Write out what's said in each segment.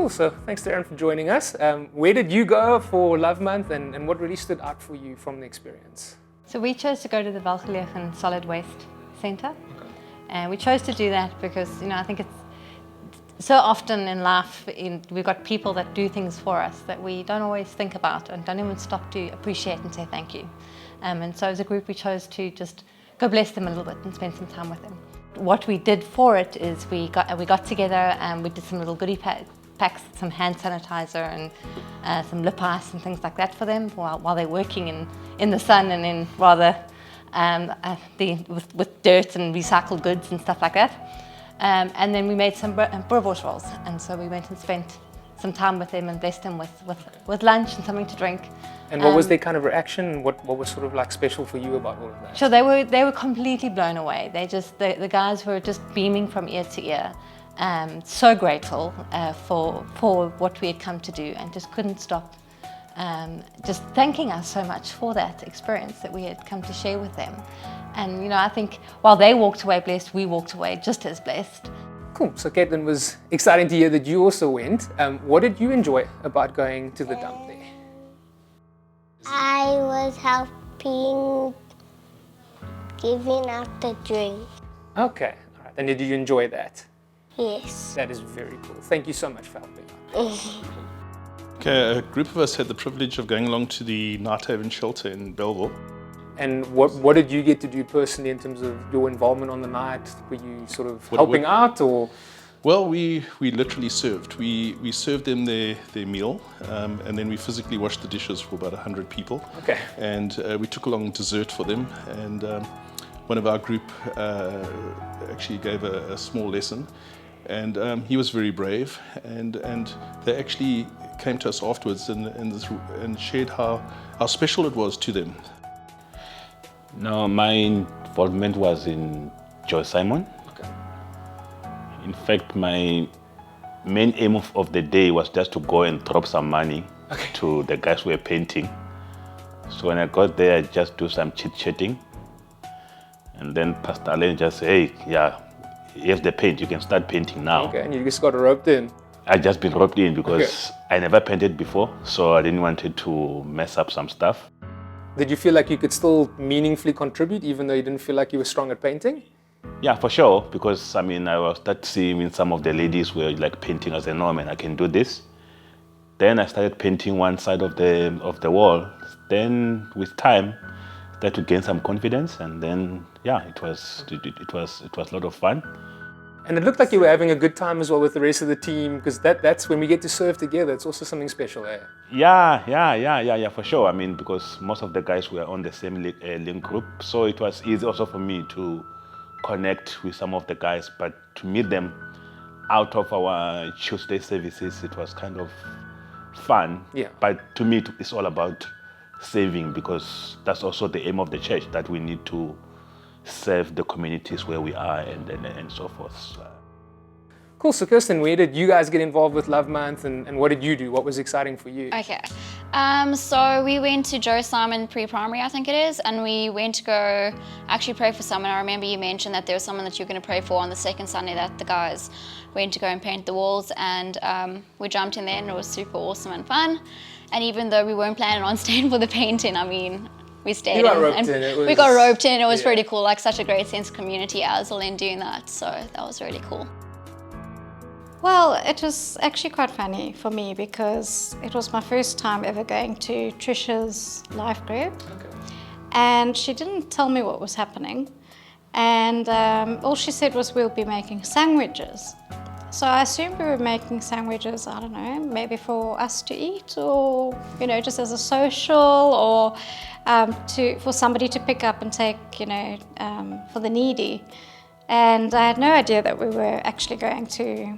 Cool, so thanks to Aaron for joining us. Where did you go for Love Month and what really stood out for you from the experience? So we chose to go to the Welgelegen Solid Waste Centre. And we chose to do that because, I think it's so often in life, we've got people that do things for us that we don't always think about and don't even stop to appreciate and say thank you. And so as a group, we chose to just go bless them a little bit and spend some time with them. What we did for it is we got together and we did some little goodie packs, some hand sanitizer and some lip ice and things like that for them while they're working in the sun and in rather with dirt and recycled goods and stuff like that. And then we made some boerewors rolls, and so we went and spent some time with them and blessed them with lunch and something to drink. And what was their kind of reaction? What was sort of like special for you about all of that? So they were completely blown away. The guys were just beaming from ear to ear. So grateful for what we had come to do and just couldn't stop just thanking us so much for that experience that we had come to share with them. And I think while they walked away blessed, we walked away just as blessed. Cool, so Caitlin, was exciting to hear that you also went. What did you enjoy about going to the dump there? I was helping giving out the drink. Okay, all right. And did you enjoy that? Yes. That is very cool. Thank you so much for helping out. Okay, a group of us had the privilege of going along to the Night Haven shelter in Belleville. And what did you get to do personally in terms of your involvement on the night? Were you sort of helping out or? Well, we literally served. We served them their meal, and then we physically washed the dishes for about 100 people. Okay. And we took along dessert for them, and one of our group actually gave a small lesson, and he was very brave, and they actually came to us afterwards and shared how special it was to them. No, my involvement was in Joy Simon. Okay. In fact, my main aim of the day was just to go and drop some money to the guys who were painting. So when I got there, I just do some chit-chatting. And then Pastor Alain just said, hey, yeah, here's the paint, you can start painting now. Okay, and you just got roped in? I just been roped in because I never painted before, so I didn't want to mess up some stuff. Did you feel like you could still meaningfully contribute even though you didn't feel like you were strong at painting? Yeah, for sure, because I was start seeing some of the ladies were like painting. I said, no man, I can do this. Then I started painting one side of the wall. Then with time, I started to gain some confidence, and then it was a lot of fun. And it looked like you were having a good time as well with the rest of the team, because that's when we get to serve together. It's also something special, eh? Yeah, for sure. Because most of the guys were on the same link group, so it was easy also for me to connect with some of the guys, but to meet them out of our Tuesday services, it was kind of fun. Yeah. But to me, it's all about saving, because that's also the aim of the church, that we need to serve the communities where we are and so forth. Cool, so Kirsten, where did you guys get involved with Love Month and what did you do? What was exciting for you? Okay, so we went to Joe Simon pre-primary, I think it is, and we went to go actually pray for someone. I remember you mentioned that there was someone that you were going to pray for on the second Sunday, that the guys went to go and paint the walls, and we jumped in there and it was super awesome and fun. And even though we weren't planning on staying for the painting, we stayed we got roped in. It was really cool, like such a great sense of community as well in doing that, so that was really cool. Well, it was actually quite funny for me because it was my first time ever going to Trisha's life group. Okay. And she didn't tell me what was happening, and all she said was we'll be making sandwiches. So I assumed we were making sandwiches, I don't know, maybe for us to eat, or just as a social, or for somebody to pick up and take, for the needy. And I had no idea that we were actually going to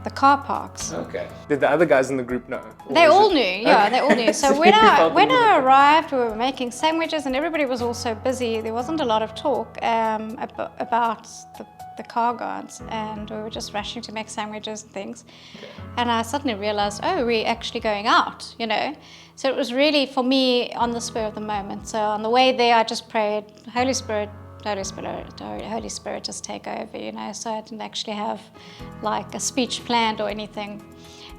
the car parks. Okay. Did the other guys in the group know? They all knew, yeah, they all knew. So when I arrived, we were making sandwiches and everybody was all so busy. There wasn't a lot of talk about the car guards, and we were just rushing to make sandwiches and things. Okay. And I suddenly realized, we're actually going out, So it was really, for me, on the spur of the moment. So on the way there, I just prayed, Holy Spirit, just take over, So I didn't actually have like a speech planned or anything.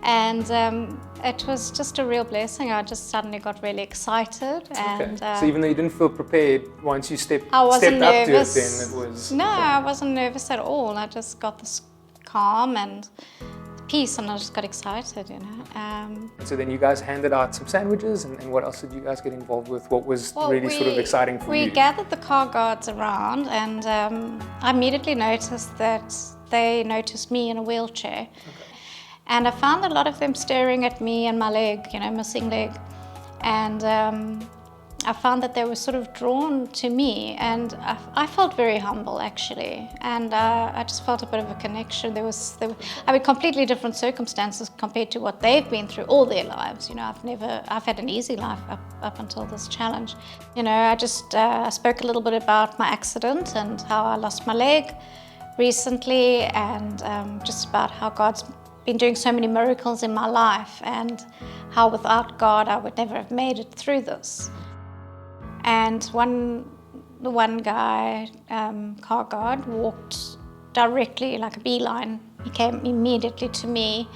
And it was just a real blessing. I just suddenly got really excited. And So even though you didn't feel prepared, once you stepped I wasn't up to it, nervous. then it was... No, I wasn't nervous at all. I just got this calm and peace, and I just got excited, you know. So then you guys handed out some sandwiches, and what else did you guys get involved with? What was Well, really sort of exciting for you? We gathered the car guards around, and I immediately noticed that they noticed me in a wheelchair. And I found a lot of them staring at me and my leg, you know, missing leg. And I found that they were sort of drawn to me, and I felt very humble actually. And I just felt a bit of a connection. I mean, completely different circumstances compared to what they've been through all their lives. You know, I've had an easy life up until this challenge. You know, I just spoke a little bit about my accident and how I lost my leg recently, and just about how God's been doing so many miracles in my life, and how without God I would never have made it through this. And the one guy, car guard, walked directly like a beeline. He came immediately to me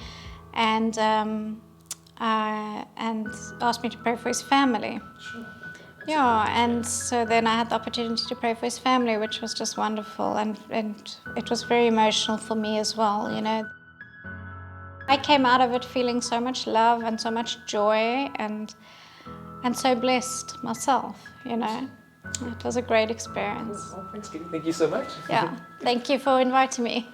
and asked me to pray for his family. Yeah, and so then I had the opportunity to pray for his family, which was just wonderful, and it was very emotional for me as well, you know. I came out of it feeling so much love and so much joy and so blessed myself, you know. It was a great experience. Well, thanks, Kitty. Thank you so much. Yeah, thank you for inviting me.